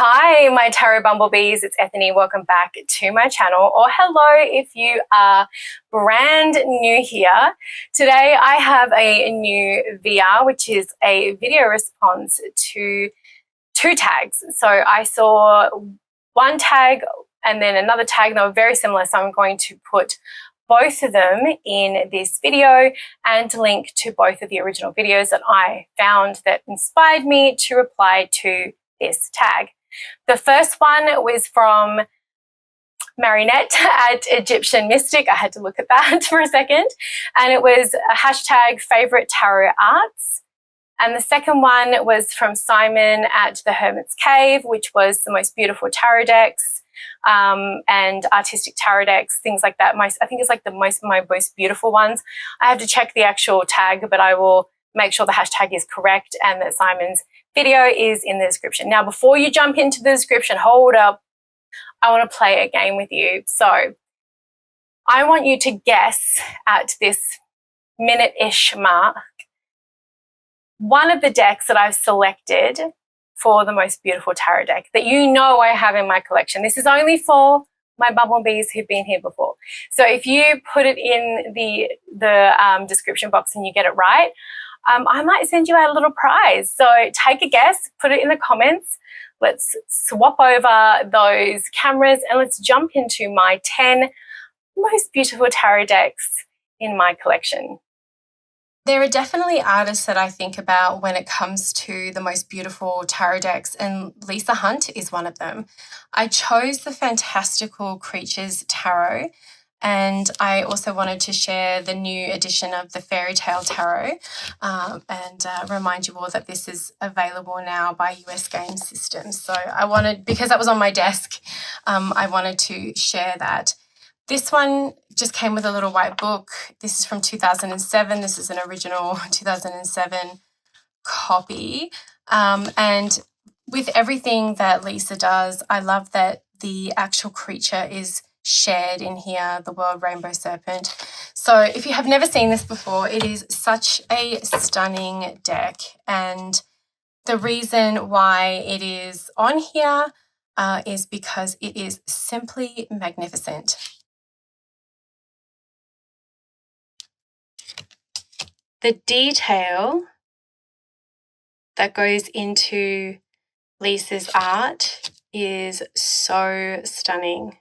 Hi, my tarot bumblebees, it's Ethany. Welcome back to my channel, or hello if you are brand new here. Today I have a new VR, which is a video response to two tags. So I saw one tag and then another tag, and they were very similar, so I'm going to put both of them in this video and link to both of the original videos that I found that inspired me to reply to this tag. The first one was from Marinette at Egyptian Mystic. I had to look at that for a second. And it was a hashtag favorite tarot arts. And the second one was from Simon at the Hermit's Cave, which was the most beautiful tarot decks and artistic tarot decks, things like that. I think it's like my most beautiful ones. I have to check the actual tag, but I will make sure the hashtag is correct and that Simon's video is in the description. Now, before you jump into the description, hold up. I want to play a game with you. So I want you to guess at this minute-ish mark one of the decks that I've selected for the most beautiful tarot deck that you know I have in my collection. This is only for my bumblebees who've been here before. So if you put it in the description box and you get it right, I might send you out a little prize. So take a guess, put it in the comments. Let's swap over those cameras and let's jump into my 10 most beautiful tarot decks in my collection. There are definitely artists that I think about when it comes to the most beautiful tarot decks, and Lisa Hunt is one of them. I chose the Fantastical Creatures Tarot, and I also wanted to share the new edition of the Fairy Tale Tarot and remind you all that this is available now by US Game Systems. So I wanted, because that was on my desk, I wanted to share that. This one just came with a little white book. This is from 2007. This is an original 2007 copy. And with everything that Lisa does, I love that the actual creature is shared in here, the World Rainbow Serpent. So if you have never seen this before, it is such a stunning deck. And the reason why it is on here is because it is simply magnificent. The detail that goes into Lisa's art is so stunning.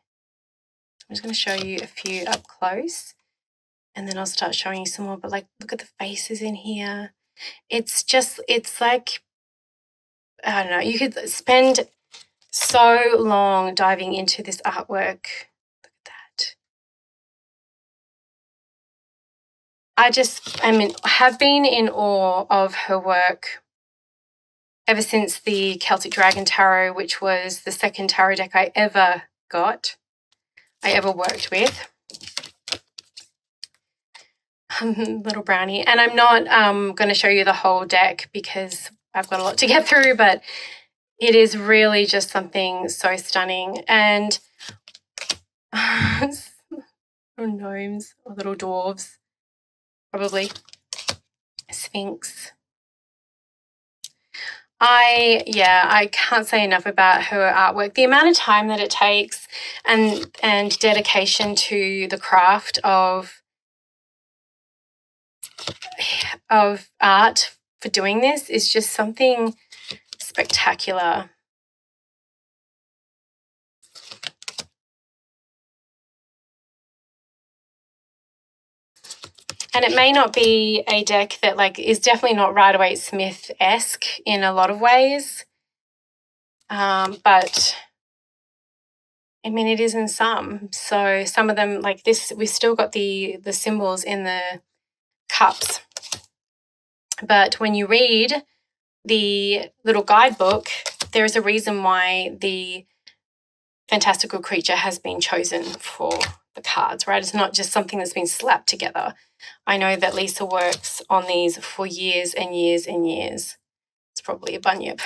I'm just going to show you a few up close and then I'll start showing you some more. But like, look at the faces in here. It's like, I don't know, you could spend so long diving into this artwork. Look at that. I have been in awe of her work ever since the Celtic Dragon Tarot, which was the second tarot deck I ever worked with. Little brownie. And I'm not going to show you the whole deck because I've got a lot to get through, but it is really just something so stunning. And little gnomes or little dwarves. Probably Sphinx. I can't say enough about her artwork. The amount of time that it takes and dedication to the craft of art for doing this is just something spectacular. And it may not be a deck that is definitely not Rider-Waite-Smith-esque in a lot of ways. But I mean, it is in some. So some of them like this, we've still got the symbols in the cups. But when you read the little guidebook, there is a reason why the Fantastical Creature has been chosen for the cards, right? It's not just something that's been slapped together. I know that Lisa works on these for years and years and years. It's probably a bunyip.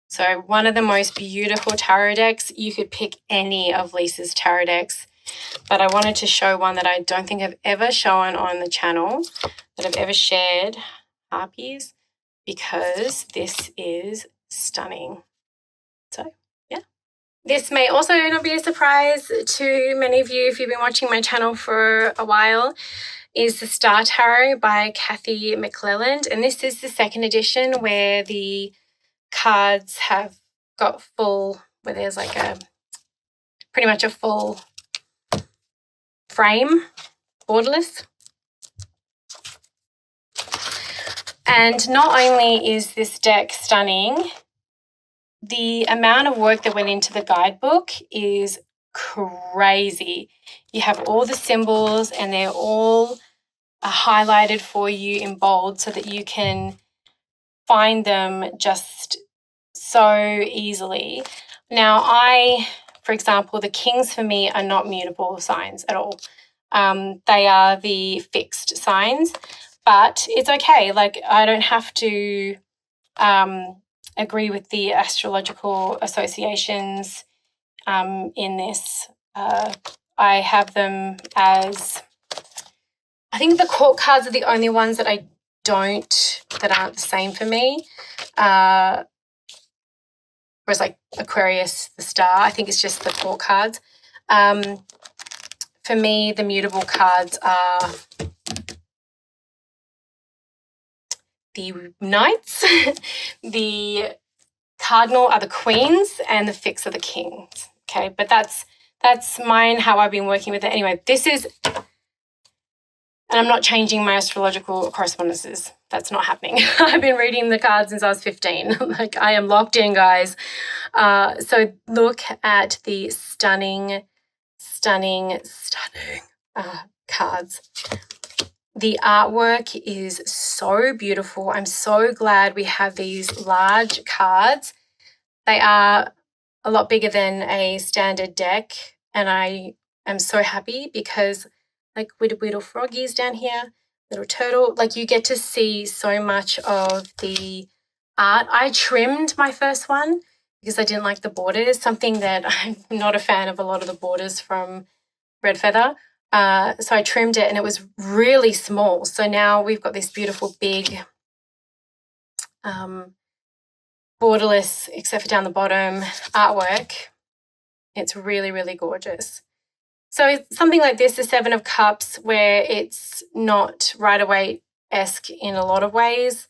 So one of the most beautiful tarot decks. You could pick any of Lisa's tarot decks, but I wanted to show one that I don't think I've ever shown on the channel, that I've ever shared, Harpies, because this is stunning. So, yeah. This may also not be a surprise to many of you if you've been watching my channel for a while, is the Star Tarot by Kathy McClelland. And this is the second edition where the cards have got full, where there's like pretty much a full frame, borderless. And not only is this deck stunning, the amount of work that went into the guidebook is crazy. You have all the symbols and they're all highlighted for you in bold so that you can find them just so easily. Now, for example, the kings for me are not mutable signs at all. They are the fixed signs, but it's okay. Like, I don't have to agree with the astrological associations in this. I have them as, I think the court cards are the only ones that I don't, that aren't the same for me. Whereas like Aquarius, the star, I think it's just the court cards. For me, the mutable cards are the knights, the cardinal are the queens, and the fix are the kings. Okay, but that's mine, how I've been working with it. Anyway, this is, and I'm not changing my astrological correspondences. That's not happening. I've been reading the cards since I was 15. Like, I am locked in, guys. So look at the stunning cards. The artwork is so beautiful. I'm so glad we have these large cards. They are a lot bigger than a standard deck, and I am so happy because, like, little froggies down here, little turtle, like, you get to see so much of the art. I trimmed my first one because I didn't like the borders, something that I'm not a fan of, a lot of the borders from Red Feather. So I trimmed it and it was really small. So now we've got this beautiful big borderless, except for down the bottom, artwork. It's really, really gorgeous. So something like this, the Seven of Cups, where it's not Rider-Waite-esque in a lot of ways.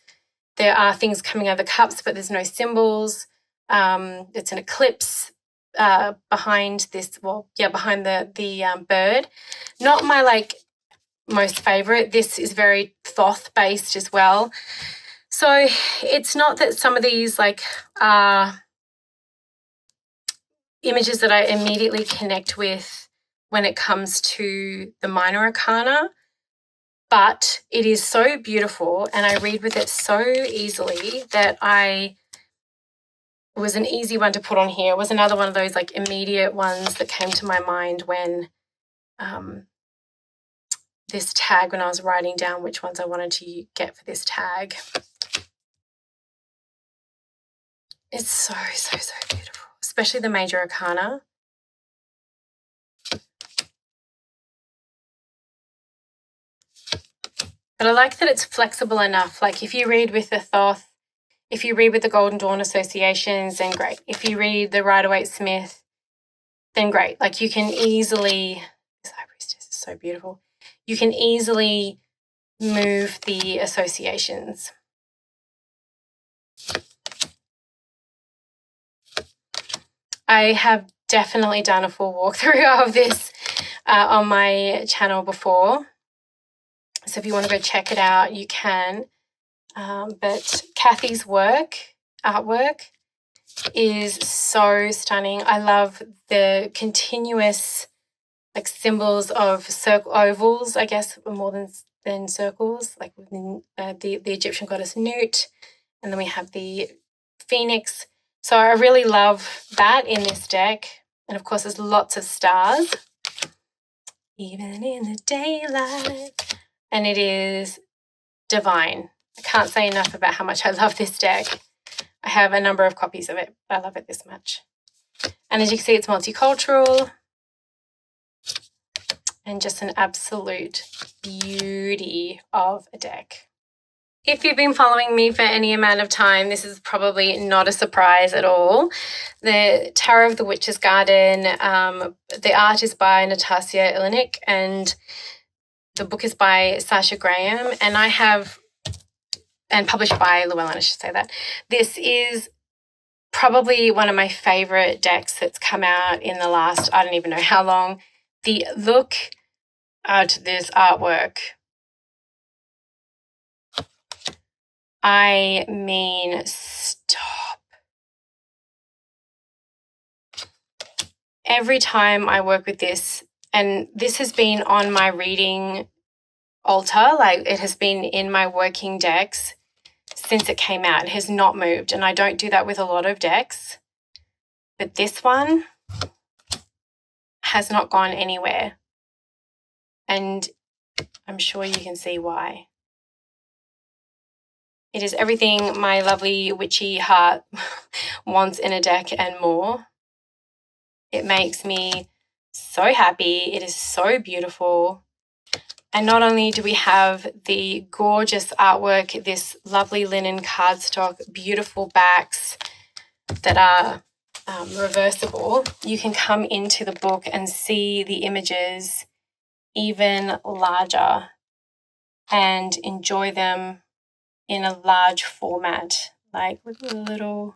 There are things coming out of the cups, but there's no symbols. It's an eclipse behind this, behind the bird. Not my, like, most favorite. This is very Thoth based as well. So it's not that some of these, like, are images that I immediately connect with when it comes to the minor arcana, but it is so beautiful and I read with it so easily that it was an easy one to put on here. It was another one of those, like, immediate ones that came to my mind when this tag, when I was writing down which ones I wanted to get for this tag. It's so, so, so beautiful, especially the major arcana. But I like that it's flexible enough. Like, if you read with the Thoth, if you read with the Golden Dawn associations, then great. If you read the Rider-Waite-Smith, then great. Like, you can easily, this High Priestess is so beautiful. You can easily move the associations. I have definitely done a full walkthrough of this on my channel before. So if you want to go check it out, you can. But Kathy's artwork is so stunning. I love the continuous, like, symbols of ovals, I guess, more than circles, like within the Egyptian goddess Nut. And then we have the phoenix. So I really love that in this deck. And of course, there's lots of stars. Even in the daylight. And it is divine. I can't say enough about how much I love this deck. I have a number of copies of it. I love it this much. And as you can see, it's multicultural. And just an absolute beauty of a deck. If you've been following me for any amount of time, this is probably not a surprise at all. The Tarot of the Witch's Garden, the art is by Nastasia Ilinik and the book is by Sasha Graham, and published by Llewellyn, I should say that. This is probably one of my favorite decks that's come out in the last, I don't even know how long. The look at this artwork. I mean, stop. Every time I work with this, and this has been on my reading altar, like it has been in my working decks since it came out. It has not moved, and I don't do that with a lot of decks. But this one has not gone anywhere. And I'm sure you can see why. It is everything my lovely witchy heart wants in a deck and more. It makes me so happy. It is so beautiful. And not only do we have the gorgeous artwork, this lovely linen cardstock, beautiful backs that are reversible, you can come into the book and see the images even larger and enjoy them in a large format. Like, look at the little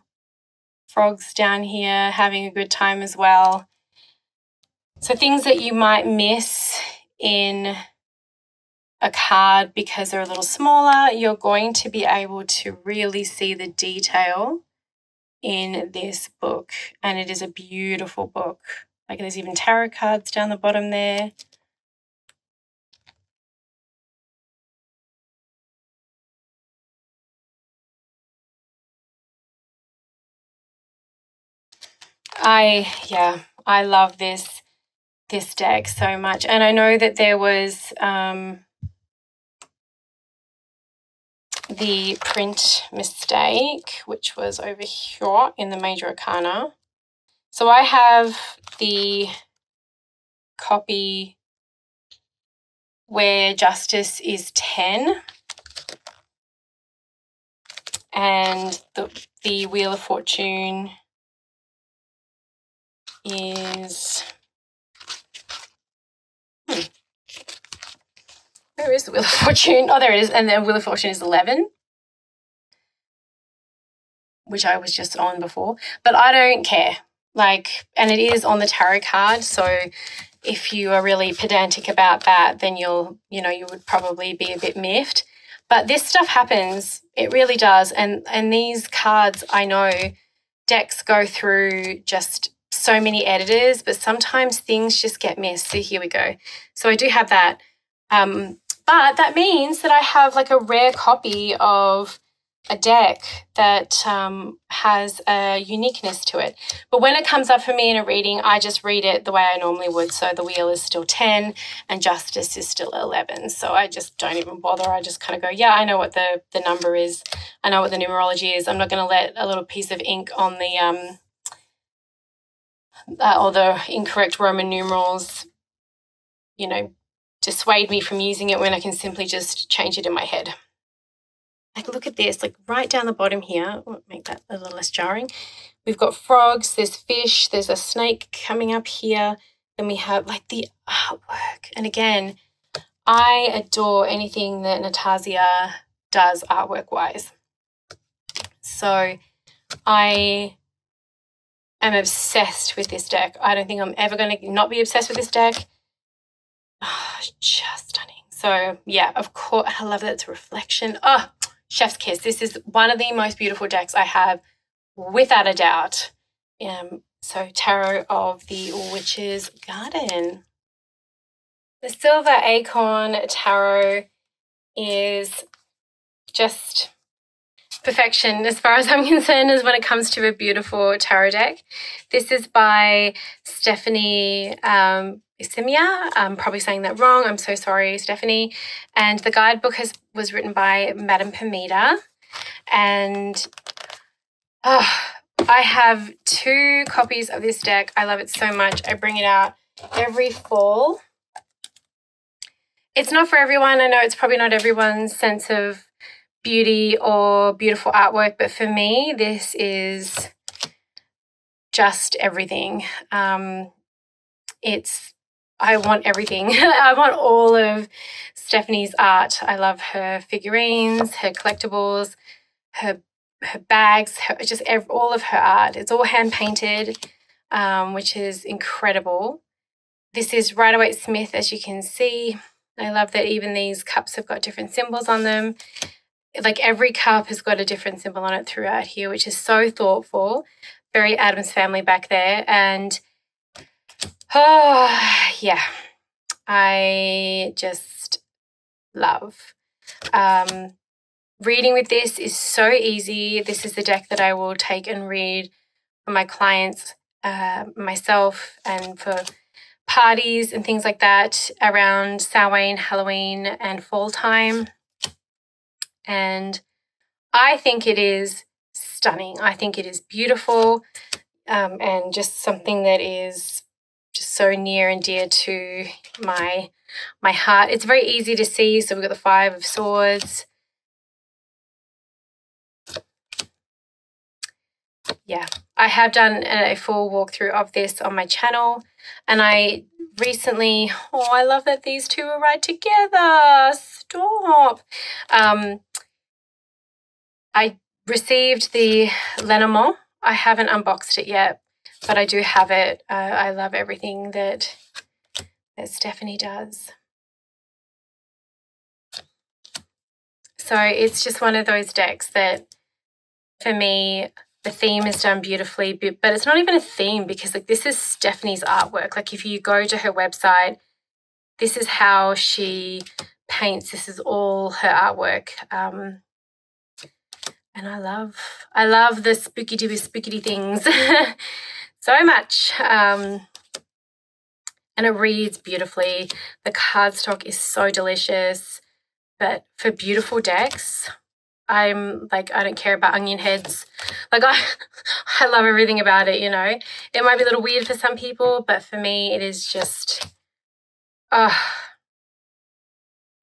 frogs down here having a good time as well. So things that you might miss in a card because they're a little smaller, you're going to be able to really see the detail in this book. And it is a beautiful book. Like, there's even tarot cards down the bottom there. I love this deck so much. And I know that there was the print mistake, which was over here in the Major Arcana. So I have the copy where Justice is 10 and the Wheel of Fortune is... Where is the Wheel of Fortune? Oh, there it is. And the Wheel of Fortune is 11, which I was just on before. But I don't care. Like, and it is on the tarot card. So if you are really pedantic about that, then you would probably be a bit miffed. But this stuff happens. It really does. And these cards, I know, decks go through just so many editors, but sometimes things just get missed. So here we go. So I do have that. But that means that I have like a rare copy of a deck that has a uniqueness to it. But when it comes up for me in a reading, I just read it the way I normally would. So the Wheel is still 10 and Justice is still 11. So I just don't even bother. I just kind of go, yeah, I know what the number is. I know what the numerology is. I'm not going to let a little piece of ink on the or the incorrect Roman numerals, dissuade me from using it when I can simply just change it in my head. Like, look at this, like right down the bottom here. I'll make that a little less jarring. We've got frogs, there's fish, there's a snake coming up here. Then we have like the artwork. And again, I adore anything that Nastasia does artwork-wise. So I am obsessed with this deck. I don't think I'm ever going to not be obsessed with this deck. Oh, just stunning. So yeah, of course, I love that it's a reflection. Oh, chef's kiss. This is one of the most beautiful decks I have, without a doubt. So Tarot of the Witch's Garden. The Silver Acorn Tarot is just perfection as far as I'm concerned, as when it comes to a beautiful tarot deck. This is by Stephanie Isimia. I'm probably saying that wrong. I'm so sorry, Stephanie. And the guidebook was written by Madame Permita. And I have 2 copies of this deck. I love it so much. I bring it out every fall. It's not for everyone. I know it's probably not everyone's sense of beauty or beautiful artwork, but for me, this is just everything. I want everything. I want all of Stephanie's art. I love her figurines, her collectibles, her bags, all of her art. It's all hand painted, which is incredible. This is Rider-Waite-Smith, as you can see. I love that even these cups have got different symbols on them. Like every cup has got a different symbol on it throughout here, which is so thoughtful. Very Addams Family back there. And yeah, I just love. Reading with this is so easy. This is the deck that I will take and read for my clients, myself, and for parties and things like that around Samhain, Halloween, and fall time. And I think it is stunning. I think it is beautiful, and just something that is just so near and dear to my heart. It's very easy to see. So we've got the Five of Swords. Yeah, I have done a full walkthrough of this on my channel, and I recently, I love that these two are right together. Stop. I received the Liminal. I haven't unboxed it yet, but I do have it. I love everything that Stephanie does. So it's just one of those decks that, for me, the theme is done beautifully, but it's not even a theme, because like this is Stephanie's artwork. Like if you go to her website, this is how she paints. This is all her artwork. And I love the spooky things so much. And it reads beautifully. The cardstock is so delicious. But for beautiful decks, I'm like, I don't care about onion heads. Like I love everything about it, you know. It might be a little weird for some people, but for me, it is just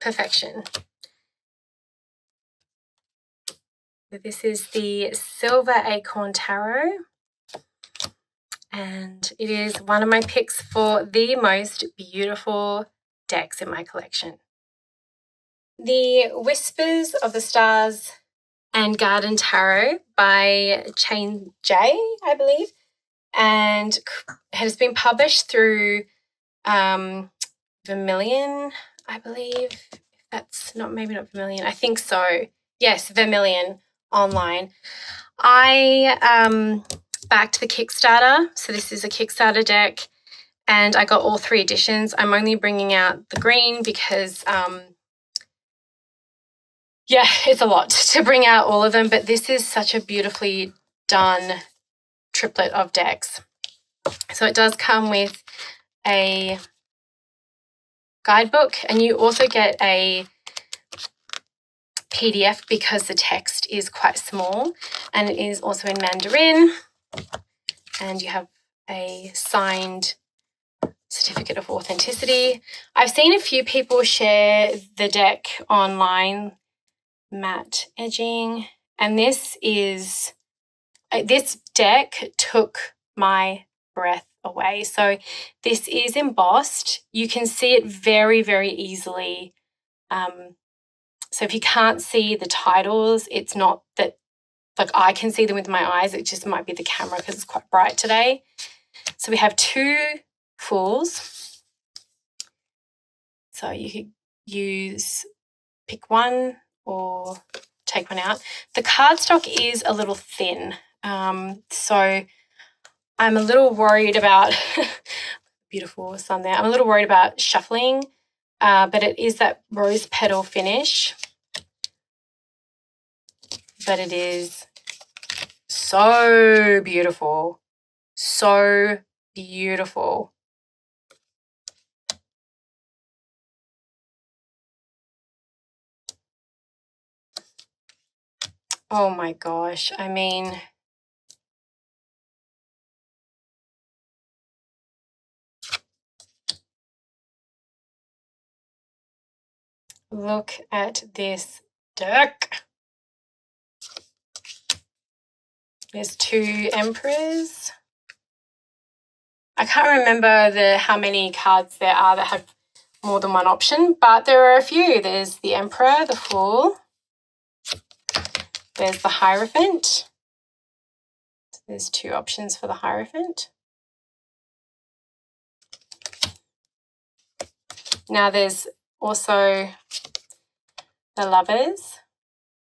perfection. This is the Silver Acorn Tarot, and it is one of my picks for the most beautiful decks in my collection. The Whispers of the Stars and Garden Tarot by Chain J, I believe, and has been published through Vermilion, I believe. That's maybe not Vermilion. I think so. Yes, Vermilion online. I backed the Kickstarter. So this is a Kickstarter deck, and I got all 3 editions. I'm only bringing out the green because yeah, it's a lot to bring out all of them, but this is such a beautifully done triplet of decks. So it does come with a guidebook, and you also get a PDF because the text is quite small, and it is also in Mandarin, and you have a signed certificate of authenticity. I've seen a few people share the deck online, matte edging, and this deck took my breath away. So this is embossed. You can see it very, very easily. So if you can't see the titles, it's not that like I can see them with my eyes. It just might be the camera because it's quite bright today. So we have 2 Fools. So you could pick one or take one out. The cardstock is a little thin. So I'm a little worried about, beautiful sun there. I'm a little worried about shuffling, but it is that rose petal finish. But it is so beautiful. So beautiful. Oh my gosh. I mean, look at this deck. There's 2 Emperors. I can't remember how many cards there are that have more than one option, but there are a few. There's the Emperor, the Fool. There's the Hierophant. There's 2 options for the Hierophant. Now there's also the Lovers,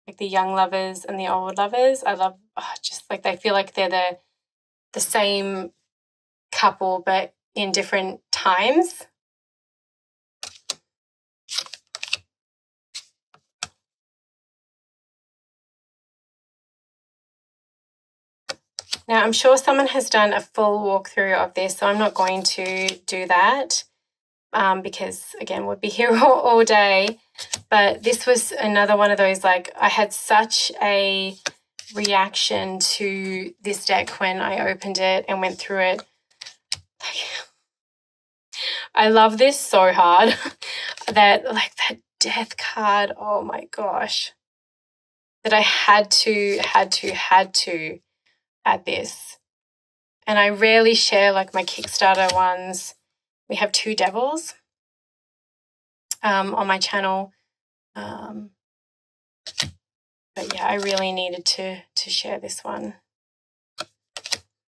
like the young lovers and the old lovers. I love, just like they feel like they're the same couple but in different times. Now I'm sure someone has done a full walkthrough of this, so I'm not going to do that because again we'd be here all day. But this was another one of those, like, I had such a reaction to this deck when I opened it and went through it. I love this so hard. that death card, oh my gosh. That I had to add this. And I rarely share like my Kickstarter ones. We have 2 devils on my channel. But yeah, I really needed to share this one.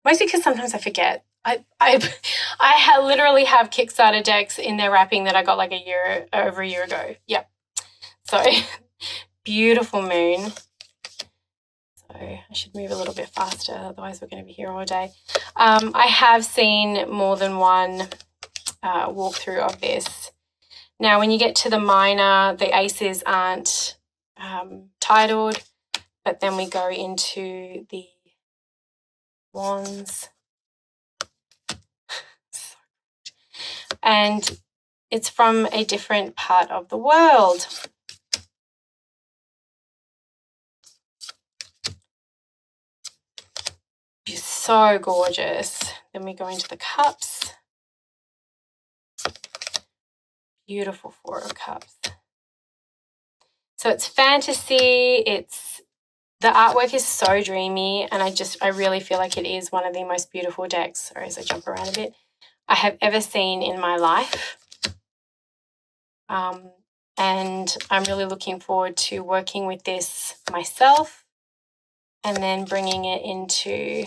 Mostly because sometimes I forget. I literally have Kickstarter decks in their wrapping that I got like over a year ago. Yep. So beautiful moon. So I should move a little bit faster, otherwise we're going to be here all day. I have seen more than one walkthrough of this. Now, when you get to the minor, the aces aren't titled, but then we go into the wands. And it's from a different part of the world. It's so gorgeous. Then we go into the cups. Beautiful 4 of Cups. So it's fantasy. The artwork is so dreamy, and I really feel like it is one of the most beautiful decks, sorry as I jump around a bit, I have ever seen in my life. And I'm really looking forward to working with this myself and then bringing it into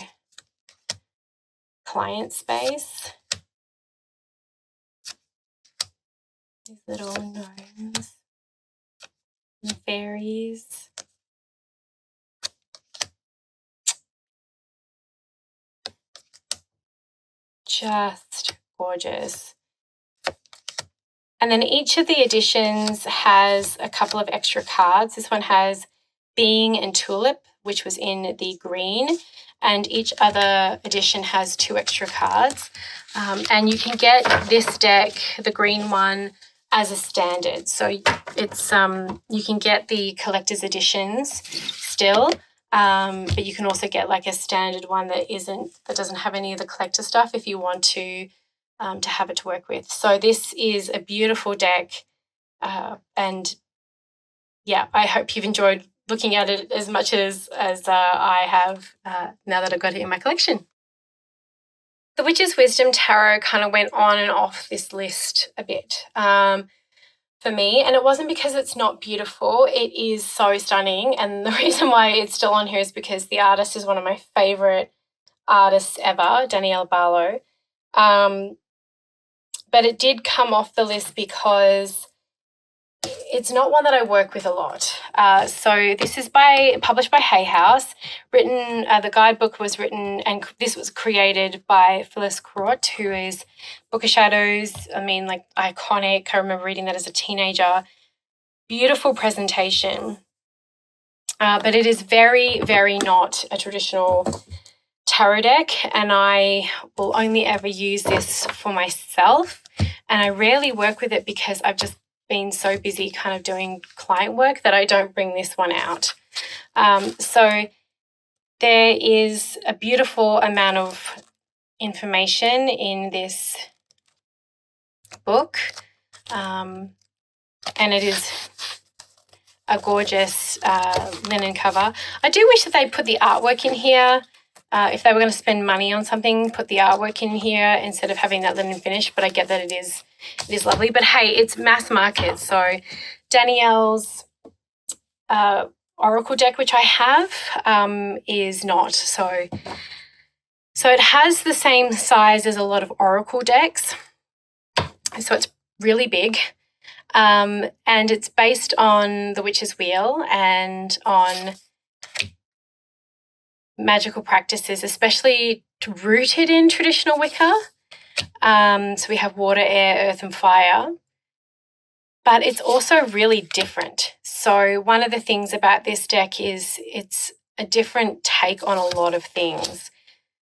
client space. These little gnomes and fairies. Just gorgeous. And then each of the editions has a couple of extra cards. This one has Being and Tulip, which was in the green, and each other edition has 2 extra cards. And you can get this deck, the green one, as a standard. So it's you can get the collector's editions still, but you can also get like a standard one that doesn't have any of the collector stuff if you want to have it to work with. So this is a beautiful deck, and yeah, I hope you've enjoyed looking at it as much as I have now that I've got it in my collection. The Witch's Wisdom Tarot kind of went on and off this list a bit for me, and it wasn't because it's not beautiful. It is so stunning, and the reason why it's still on here is because the artist is one of my favourite artists ever, Danielle Barlow. But it did come off the list because it's not one that I work with a lot. So this is published by Hay House. Written, the guidebook was written, and this was created by Phyllis Crott, who is Book of Shadows. I mean, like, iconic. I remember reading that as a teenager. Beautiful presentation. But it is very, very not a traditional tarot deck, and I will only ever use this for myself. And I rarely work with it because I've just been so busy kind of doing client work that I don't bring this one out. So there is a beautiful amount of information in this book, and it is a gorgeous linen cover. I do wish that they put the artwork in here if they were going to spend money on something, put the artwork in here instead of having that linen finish. But I get that it is lovely. But hey, it's mass market. So Danielle's Oracle deck, which I have, is not. So it has the same size as a lot of Oracle decks. So it's really big. And it's based on the Witch's Wheel and on magical practices, especially rooted in traditional Wicca. So we have water, air, earth, and fire. But it's also really different. So one of the things about this deck is it's a different take on a lot of things.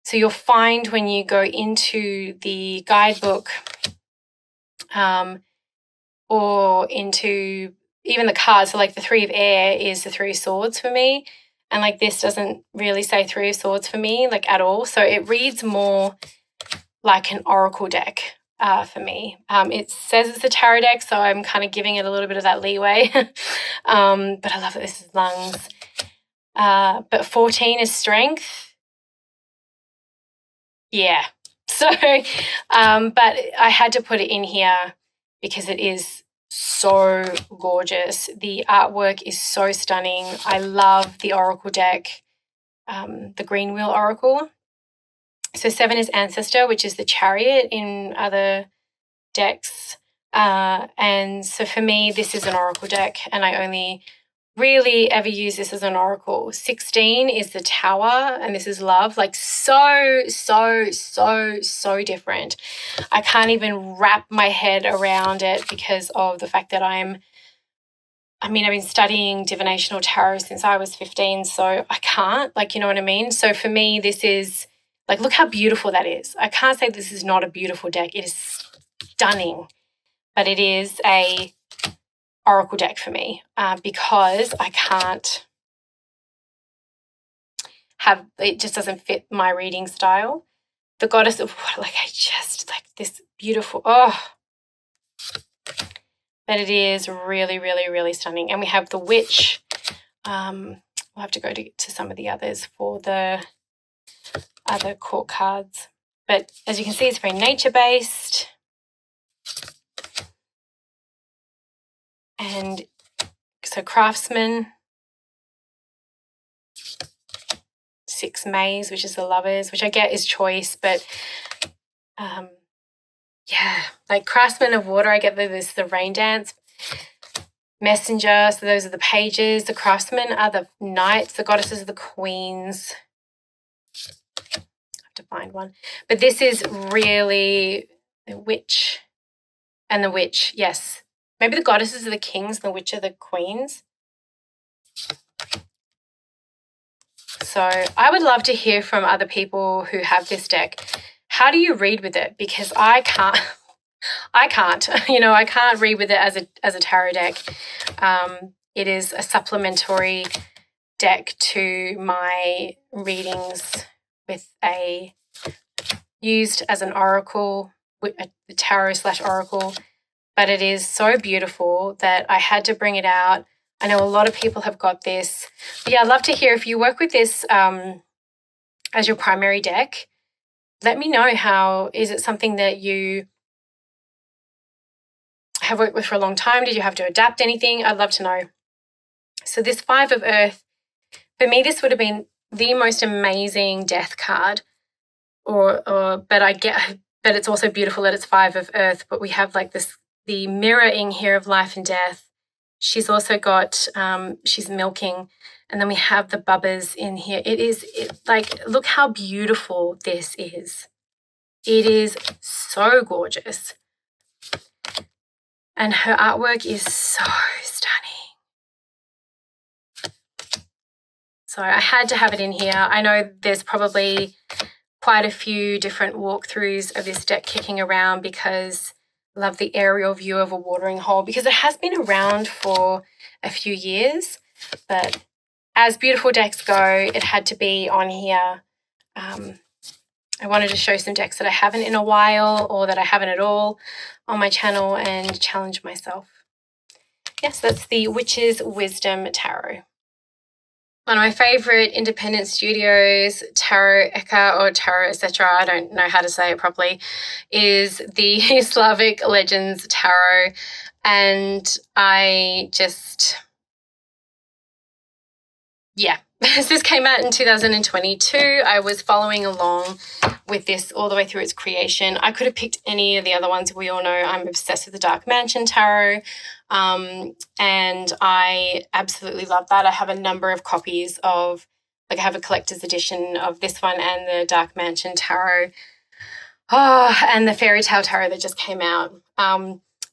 So you'll find when you go into the guidebook or into even the cards, so like the Three of Air is the Three of Swords for me. And like this doesn't really say Three of Swords for me, like at all. So it reads more like an oracle deck for me. It says it's a tarot deck, so I'm kind of giving it a little bit of that leeway. But I love that this is lungs. But 14 is strength. Yeah. So, but I had to put it in here because it is so gorgeous. The artwork is so stunning. I love the Oracle deck, the Green Wheel Oracle. So 7 is Ancestor, which is the Chariot in other decks. And so for me, this is an Oracle deck, and I only really ever use this as an Oracle. 16 is the Tower, and this is Love. Like so different. I can't even wrap my head around it because of the fact that I've been studying divination or tarot since I was 15, so I can't, like, you know what I mean? So for me, this is, like, look how beautiful that is. I can't say this is not a beautiful deck. It is stunning, but it is a Oracle deck for me because I can't have, it just doesn't fit my reading style. The Goddess of Water, like, I just, like, this beautiful, but it is really stunning. And we have the Witch. We'll have to go to some of the others for the other court cards. But as you can see, it's very nature-based. And so Craftsman. 6 Maze, which is the Lovers, which I get is choice, but yeah, like Craftsman of Water, I get the Rain Dance. Messenger, so those are the pages. The Craftsmen are the Knights. The Goddesses are the Queens. I have to find one. But this is really the Witch and the Witch, yes. Maybe the Goddesses are the Kings and the Witch are the Queens. So I would love to hear from other people who have this deck. How do you read with it? Because I can't. I can't read with it as a tarot deck. It is a supplementary deck to my readings used as an oracle, a tarot/oracle, but it is so beautiful that I had to bring it out. I know a lot of people have got this. But yeah, I'd love to hear if you work with this as your primary deck. Let me know is it something that you have worked with for a long time? Did you have to adapt anything? I'd love to know. So this 5 of Earth, for me, this would have been the most amazing death card. But it's also beautiful that it's 5 of Earth, but we have like the mirroring here of life and death. She's also got, she's milking, and then we have the bubbers in here. Look how beautiful this is. It is so gorgeous. And her artwork is so stunning. So I had to have it in here. I know there's probably quite a few different walkthroughs of this deck kicking around because I love the aerial view of a watering hole because it has been around for a few years. But as beautiful decks go, it had to be on here. I wanted to show some decks that I haven't in a while or that I haven't at all on my channel and challenge myself. Yes, that's the Witch's Wisdom Tarot. One of my favorite independent studios, Tarot Eka or Tarot etc., I don't know how to say it properly, is the Slavic Legends Tarot. And I just, yeah, this came out in 2022. I was following along with this all the way through its creation. I could have picked any of the other ones. We all know I'm obsessed with the Dark Mansion Tarot. And I absolutely love that. I have a number of copies of, like I have a collector's edition of this one and the Dark Mansion Tarot. Oh, and the Fairy Tale Tarot that just came out.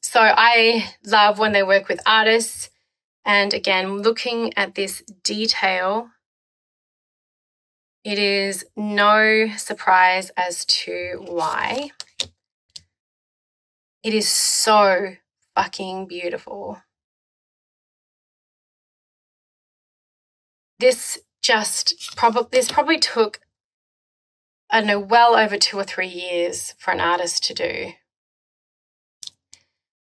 So I love when they work with artists. And again, looking at this detail, it is no surprise as to why. It is so fucking beautiful. This probably took, I don't know, well over 2 or 3 years for an artist to do.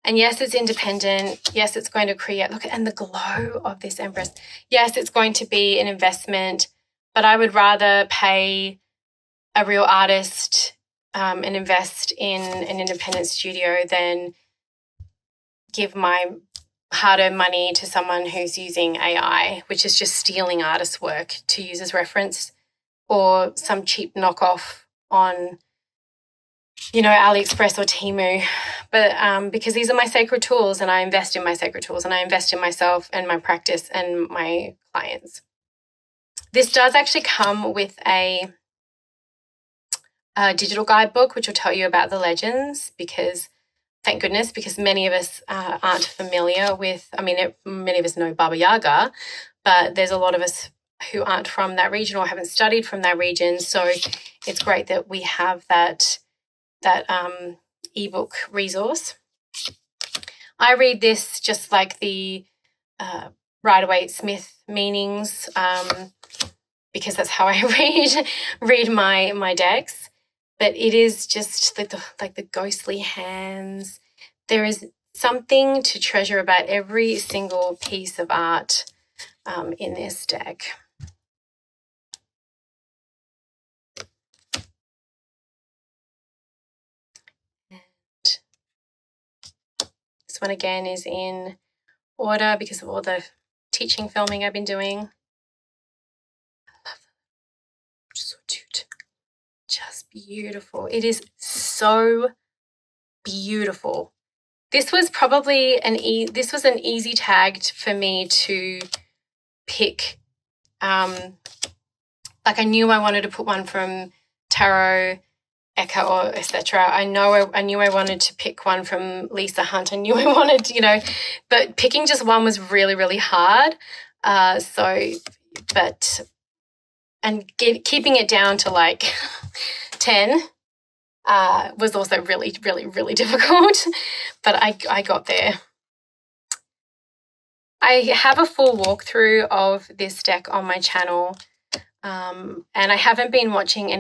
And yes, it's independent. Yes, it's going to create, look, and the glow of this Embers. Yes, it's going to be an investment, but I would rather pay a real artist and invest in an independent studio than give my hard-earned money to someone who's using AI, which is just stealing artists' work to use as reference, or some cheap knockoff on, you know, AliExpress or Temu. But because these are my sacred tools, and I invest in my sacred tools, and I invest in myself and my practice and my clients. This does actually come with a digital guidebook, which will tell you about the legends, because thank goodness, because many of us aren't familiar with, I mean, many of us know Baba Yaga, but there's a lot of us who aren't from that region or haven't studied from that region. So it's great that we have that ebook resource. I read this just like the Rider-Waite-Smith meanings, because that's how I read my decks. But it is just like the ghostly hands. There is something to treasure about every single piece of art in this deck. And this one again is in order because of all the teaching filming I've been doing. I love it. So cute. Just beautiful. It is so beautiful. This was probably an easy tag for me to pick. Like I knew I wanted to put one from Tarot Eka or etc. I knew I wanted to pick one from Lisa Hunt. I knew I wanted, you know, but picking just one was really, really hard. Keeping it down to like 10 was also really, really, really difficult, but I got there. I have a full walkthrough of this deck on my channel, and I haven't been watching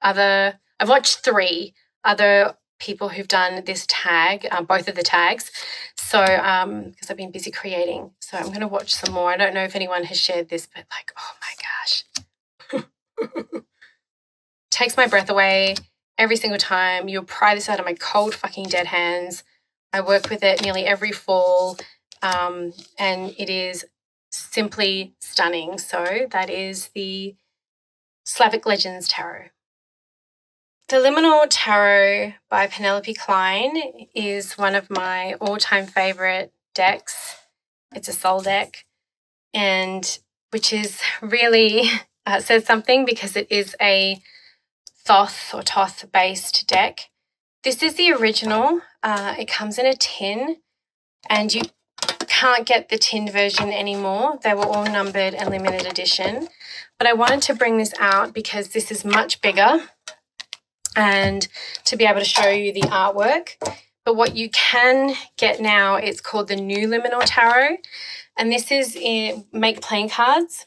I've watched 3 other people who've done this tag, both of the tags, so because I've been busy creating, so I'm going to watch some more. I don't know if anyone has shared this, but like, oh my gosh. Takes my breath away every single time. You'll pry this out of my cold fucking dead hands. I work with it nearly every fall, and it is simply stunning. So that is the Slavic Legends Tarot. The Liminal Tarot by Penelope Klein is one of my all-time favorite decks. It's a soul deck, and which is really says something because it is a Thoth or Toth based deck. This is the original. It comes in a tin, and you can't get the tinned version anymore. They were all numbered and limited edition. But I wanted to bring this out because this is much bigger and to be able to show you the artwork. But what you can get now, it's called the New Liminal Tarot. And this is in make playing cards.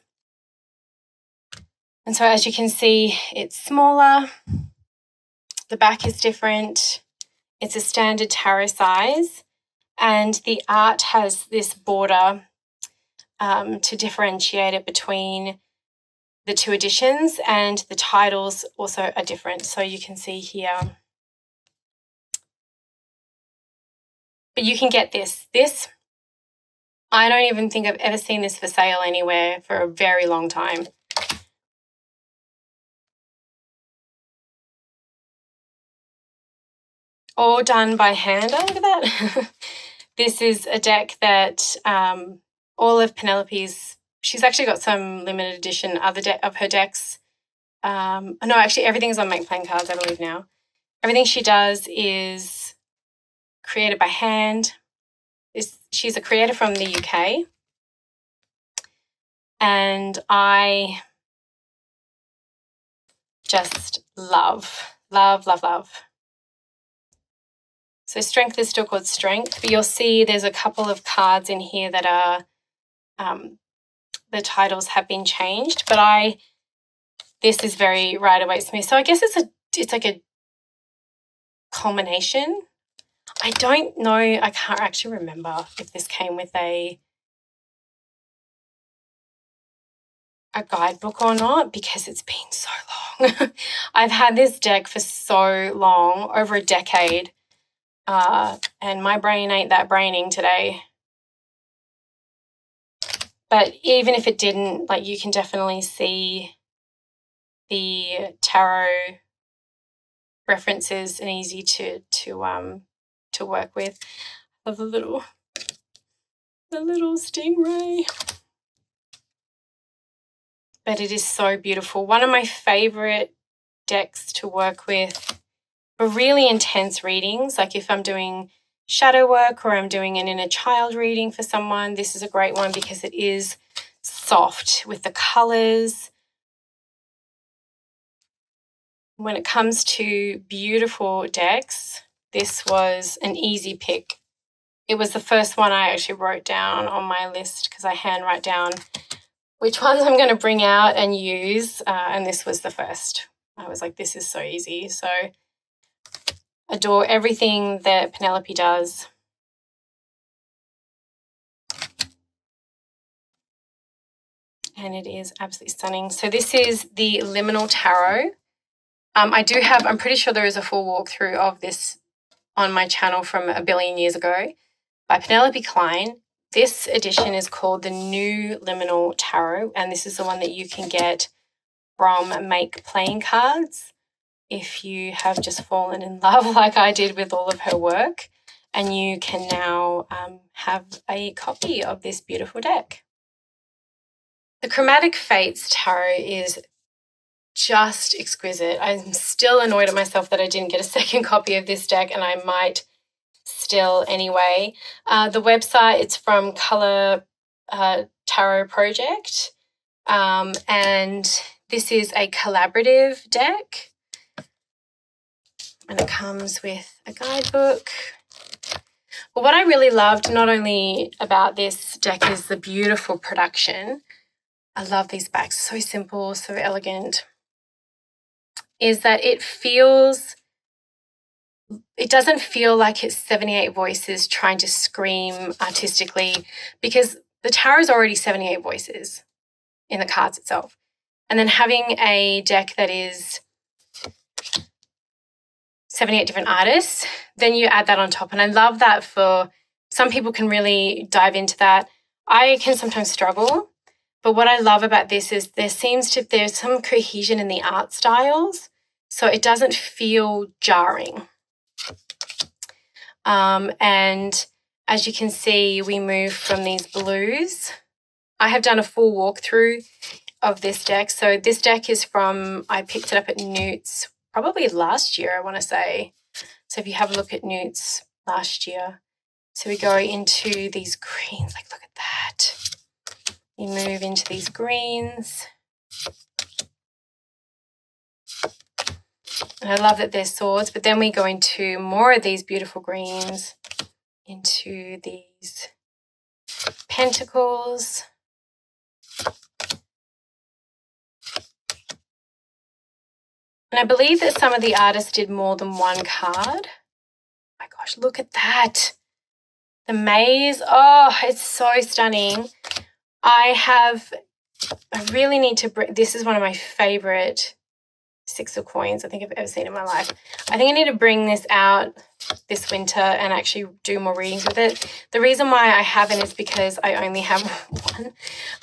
And so as you can see, it's smaller. The back is different. It's a standard tarot size. And the art has this border to differentiate it between the two editions, and the titles also are different. So you can see here, but you can get this. This, I don't even think I've ever seen this for sale anywhere for a very long time. All done by hand. Oh, look at that. This is a deck that all of Penelope's, she's actually got some limited edition other of her decks. No, actually everything's on Make Playing Cards, I believe now. Everything she does is created by hand. She's a creator from the UK. And I just love. So Strength is still called Strength, but you'll see there's a couple of cards in here that are, the titles have been changed, but this is very Rider-Waite-Smith. So I guess it's like a culmination. I don't know, I can't actually remember if this came with a guidebook or not, because it's been so long. I've had this deck for so long, over a decade. And my brain ain't that braining today. But even if it didn't, like, you can definitely see the tarot references and easy to work with. I love the little stingray. But it is so beautiful. One of my favorite decks to work with for really intense readings, like if I'm doing shadow work or I'm doing an inner child reading for someone, this is a great one because it is soft with the colors. When it comes to beautiful decks, this was an easy pick. It was the first one I actually wrote down on my list because I handwrite down which ones I'm going to bring out and use, and this was the first. I was like, this is so easy. So adore everything that Penelope does. And it is absolutely stunning. So this is the Liminal Tarot. I'm pretty sure there is a full walkthrough of this on my channel from a billion years ago by Penelope Klein. This edition is called the New Liminal Tarot, and this is the one that you can get from Make Playing Cards if you have just fallen in love like I did with all of her work, and you can now have a copy of this beautiful deck. The Chromatic Fates Tarot is just exquisite. I'm still annoyed at myself that I didn't get a second copy of this deck, and I might still anyway. The website, it's from Color Tarot Project, and this is a collaborative deck, and it comes with a guidebook. But what I really loved not only about this deck is the beautiful production. I love these backs, so simple, so elegant, is that it doesn't feel like it's 78 voices trying to scream artistically, because the tarot is already 78 voices in the cards itself. And then having a deck that is 78 different artists, then you add that on top. And I love that for some people can really dive into that. I can sometimes struggle, but what I love about this is there's some cohesion in the art styles, so it doesn't feel jarring. And as you can see, we move from these blues. I have done a full walkthrough of this deck. So this deck is I picked it up at Newt's probably last year, I want to say. So if you have a look at Newt's last year. So we go into these greens, like look at that. You move into these greens. And I love that they're swords, but then we go into more of these beautiful greens, into these pentacles. And I believe that some of the artists did more than one card. Oh my gosh, look at that. The maze, oh, it's so stunning. I really need to bring, this is one of my favorite six of coins I think I've ever seen in my life. I think I need to bring this out this winter and actually do more readings with it. The reason why I haven't is because I only have one.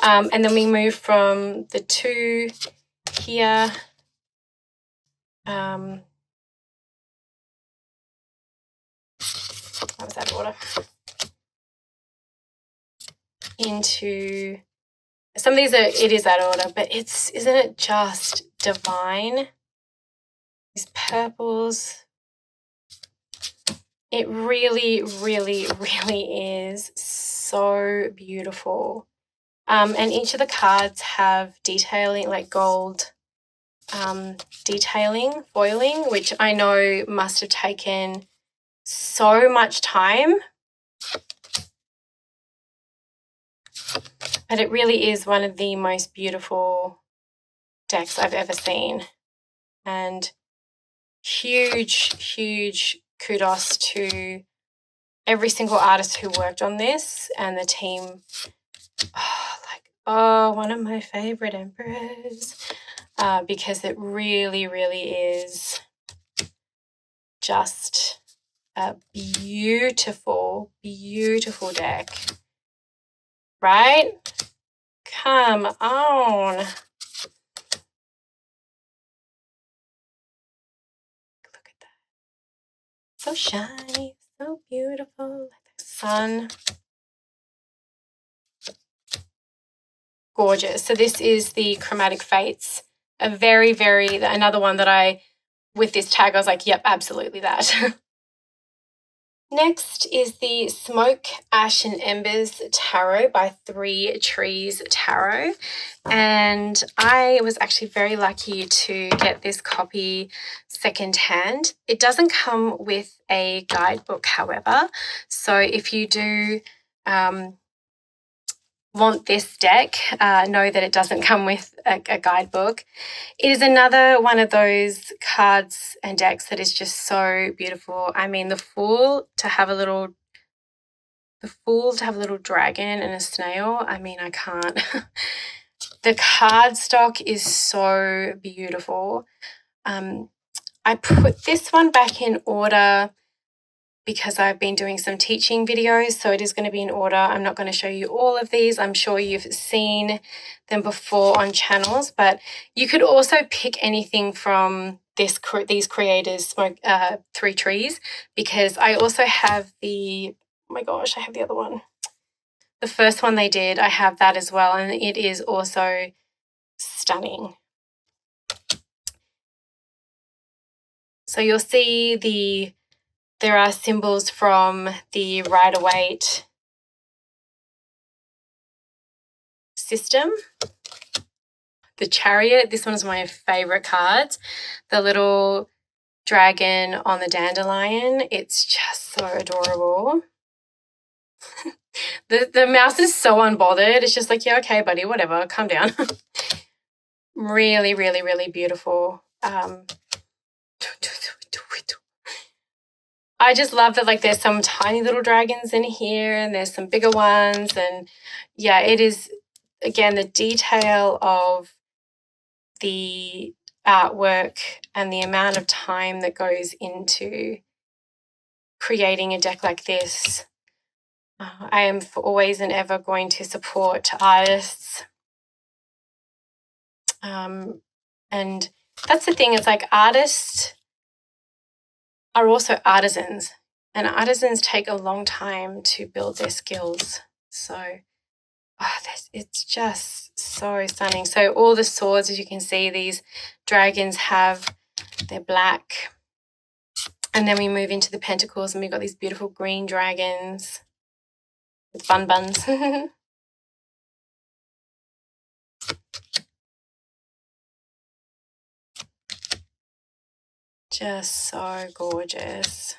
And then we move from the two here. That was out of order. Into some of these it is out of order, but isn't it just divine? These purples. It really, really, really is so beautiful. And each of the cards have detailing, like gold detailing, foiling, which I know must have taken so much time. But it really is one of the most beautiful decks I've ever seen. And huge, huge kudos to every single artist who worked on this and the team. One of my favorite Embers, because it really, really is just a beautiful, beautiful deck, right? Come on. Look at that. So shiny, so beautiful, like the sun. Gorgeous. So this is the Chromatic Fates. Another one that with this tag, I was like, yep, absolutely that. Next is the Smoke, Ash and Embers Tarot by 3 Trees Tarot. And I was actually very lucky to get this copy secondhand. It doesn't come with a guidebook, however. So if you do want this deck, know that it doesn't come with a guidebook. It is another one of those cards and decks that is just so beautiful. I mean, the Fool to have a little dragon and a snail. I mean, I can't. The card stock is so beautiful. I put this one back in order because I've been doing some teaching videos, so it is going to be in order. I'm not going to show you all of these. I'm sure you've seen them before on channels, but you could also pick anything from these creators, Smoke, 3 Trees, because I also have oh my gosh, I have the other one. The first one they did, I have that as well, and it is also stunning. So you'll see there are symbols from the Rider-Waite system. The Chariot, this one is my favourite cards. The little dragon on the dandelion, it's just so adorable. The mouse is so unbothered. It's just like, yeah, okay, buddy, whatever, calm down. Really, really, really beautiful. I just love that, like, there's some tiny little dragons in here and there's some bigger ones. And yeah, it is, again, the detail of the artwork and the amount of time that goes into creating a deck like this. I am always and ever going to support artists. And that's the thing, it's like artists are also artisans, and artisans take a long time to build their skills. So it's just so stunning. So all the swords, as you can see, these dragons they're black. And then we move into the pentacles and we've got these beautiful green dragons with bun buns. Just so gorgeous.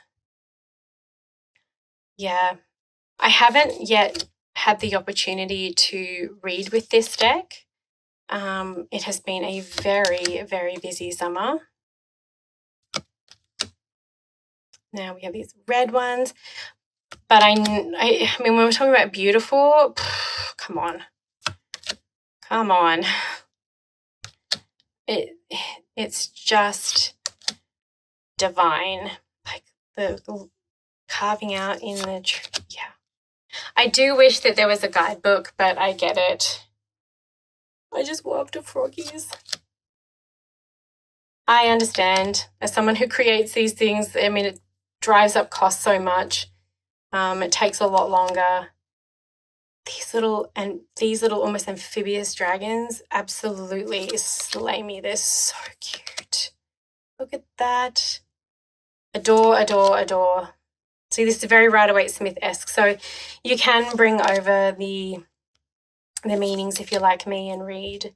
Yeah, I haven't yet had the opportunity to read with this deck. It has been a very, very busy summer. Now we have these red ones, but I mean, when we're talking about beautiful, come on. Come on. It's just divine. Like the carving out in the tree. Yeah. I do wish that there was a guidebook, but I get it. I just walked to froggies. I understand. As someone who creates these things, I mean, it drives up costs so much. It takes a lot longer. These little almost amphibious dragons absolutely slay me. They're so cute. Look at that. Adore, adore, adore. See, this is very Rider-Waite-Smith-esque. So you can bring over the meanings if you're like me and read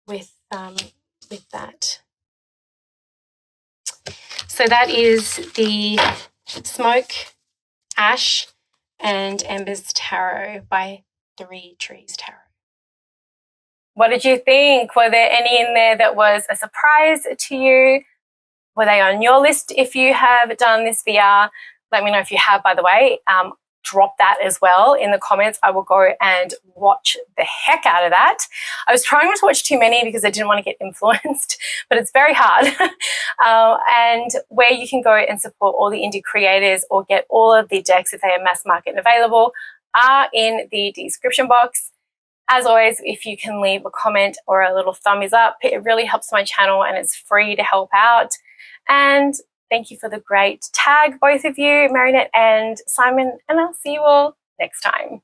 with that. So that is the Smoke, Ash, and Embers Tarot by 3 Trees Tarot. What did you think? Were there any in there that was a surprise to you? Were they on your list if you have done this VR? Let me know if you have, by the way. Drop that as well in the comments. I will go and watch the heck out of that. I was trying not to watch too many because I didn't want to get influenced, but it's very hard. And where you can go and support all the indie creators or get all of the decks if they are mass market and available are in the description box. As always, if you can leave a comment or a little thumbs up, it really helps my channel and it's free to help out. And thank you for the great tag, both of you, Marinette and Simon, and I'll see you all next time.